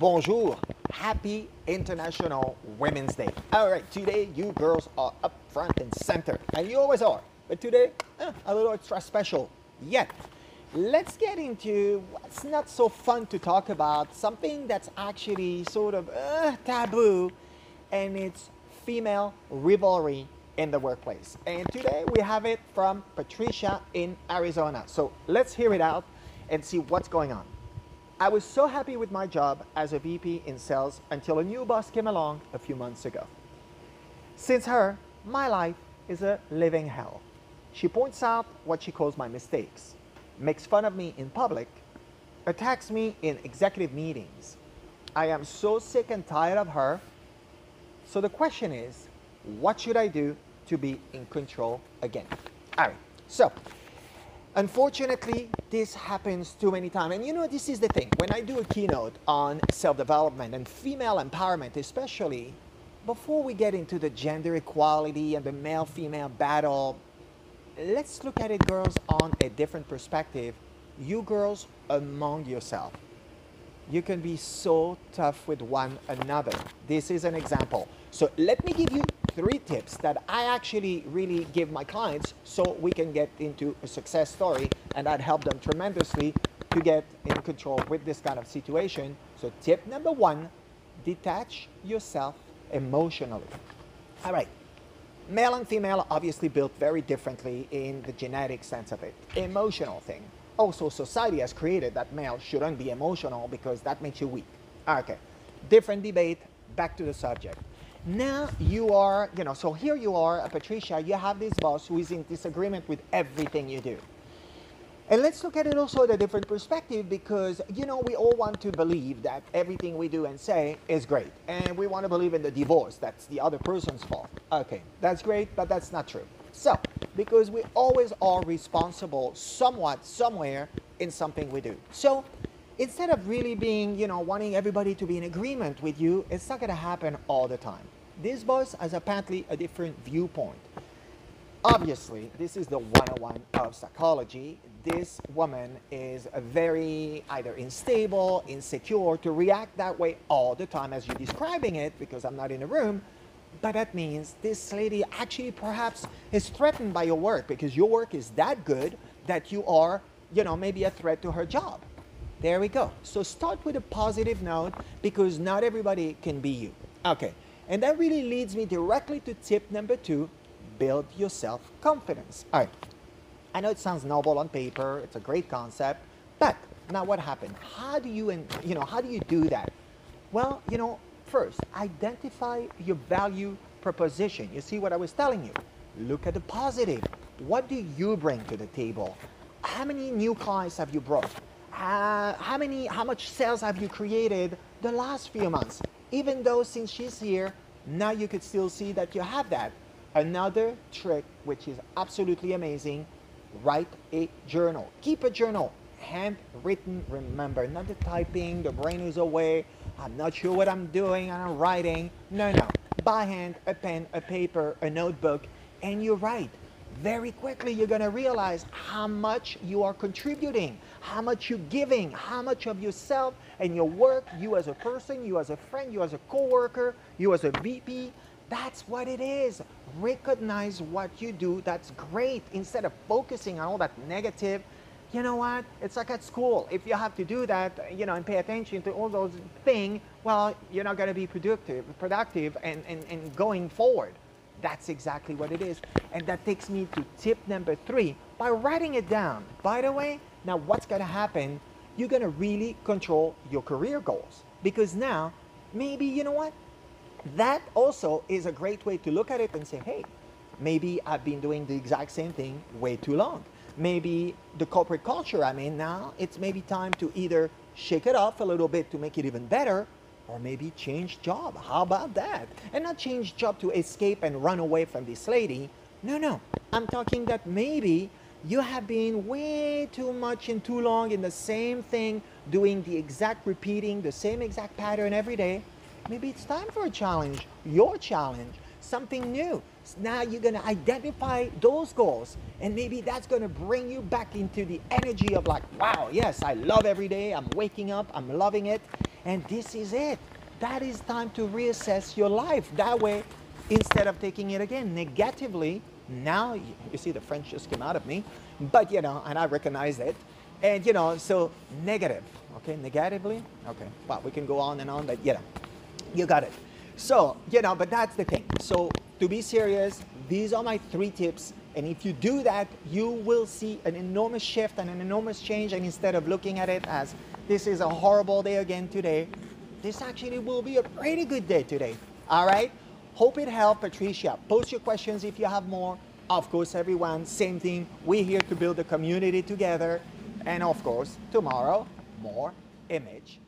bonjour, happy International Women's Day. All right, today you girls are up front and center, and you always are. But today, a little extra special yet. Let's get into what's not so fun to talk about, something that's actually sort of taboo, and it's female rivalry in the workplace. And today we have it from Patricia in Arizona. So let's hear it out and see what's going on. I was so happy with my job as a VP in sales until a new boss came along a few months ago. Since her, my life is a living hell. She points out what she calls my mistakes, makes fun of me in public, attacks me in executive meetings. I am so sick and tired of her. So the question is, what should I do to be in control again? All right, so unfortunately, this happens too many times. And you know, this is the thing. When I do a keynote on self-development and female empowerment, especially, before we get into the gender equality and the male-female battle, let's look at it, girls, on a different perspective. You girls among yourself, you can be so tough with one another. This is an example. So let me give you 3 tips that I actually really give my clients so we can get into a success story, and that help them tremendously to get in control with this kind of situation. So tip number 1, detach yourself emotionally. All right. Male and female are obviously built very differently in the genetic sense of it. Emotional thing. Also, society has created that male shouldn't be emotional because that makes you weak. Okay. Different debate. Back to the subject. Now you are, so here you are, Patricia, you have this boss who is in disagreement with everything you do. And let's look at it also at a different perspective because, we all want to believe that everything we do and say is great. And we want to believe in the divorce. That's the other person's fault. Okay, that's great, but that's not true. So, because we always are responsible somewhat, somewhere in something we do. So, instead of really being, wanting everybody to be in agreement with you, it's not going to happen all the time. This boss has apparently a different viewpoint. Obviously, this is the 101 of psychology. This woman is very either unstable, insecure, to react that way all the time as you're describing it, because I'm not in the room. But that means this lady actually perhaps is threatened by your work because your work is that good that you are, maybe a threat to her job. There we go. So start with a positive note because not everybody can be you. Okay. And that really leads me directly to tip number 2, build your self-confidence. All right. I know it sounds noble on paper. It's a great concept. But now what happened? How do you do that? Well, first, identify your value proposition. You see what I was telling you? Look at the positive. What do you bring to the table? How many new clients have you brought? How much sales have you created the last few months? Even though since she's here, now you could still see that you have that. Another trick, which is absolutely amazing, write a journal. Keep a journal, handwritten, remember, not the typing, the brain is away, I'm not sure what I'm doing, and I'm writing. No. By hand, a pen, a paper, a notebook, and you write. Very quickly, you're going to realize how much you are contributing, how much you're giving, how much of yourself and your work, you as a person, you as a friend, you as a coworker, you as a VP, that's what it is. Recognize what you do. That's great. Instead of focusing on all that negative, you know what? It's like at school. If you have to do that, and pay attention to all those things, well, you're not going to be productive and going forward. That's exactly what it is. And that takes me to tip number 3, by writing it down. By the way, now what's going to happen? You're going to really control your career goals. Because now, maybe, you know what? That also is a great way to look at it and say, hey, maybe I've been doing the exact same thing way too long. Maybe the corporate culture I'm in now, it's maybe time to either shake it off a little bit to make it even better, or maybe change job. How about that? And not change job to escape and run away from this lady. No. I'm talking that maybe you have been way too much and too long in the same thing, doing the exact repeating, the same exact pattern every day. Maybe it's time for a challenge, your challenge, something new. Now you're going to identify those goals, and maybe that's going to bring you back into the energy of like, wow, yes, I love every day. I'm waking up. I'm loving it. And this is it. That is time to reassess your life. That way, instead of taking it again negatively, now you see the French just came out of me, but you know, and I recognize it. And you know, so negative, okay, negatively, okay, well, we can go on and on, but you know, you got it. So, you know, but that's the thing. So to be serious, these are my 3 tips. And if you do that, you will see an enormous shift and an enormous change. And instead of looking at it as this is a horrible day again today, this actually will be a pretty good day today. All right? Hope it helped, Patricia. Post your questions if you have more. Of course, everyone, same thing. We're here to build a community together. And of course, tomorrow, more image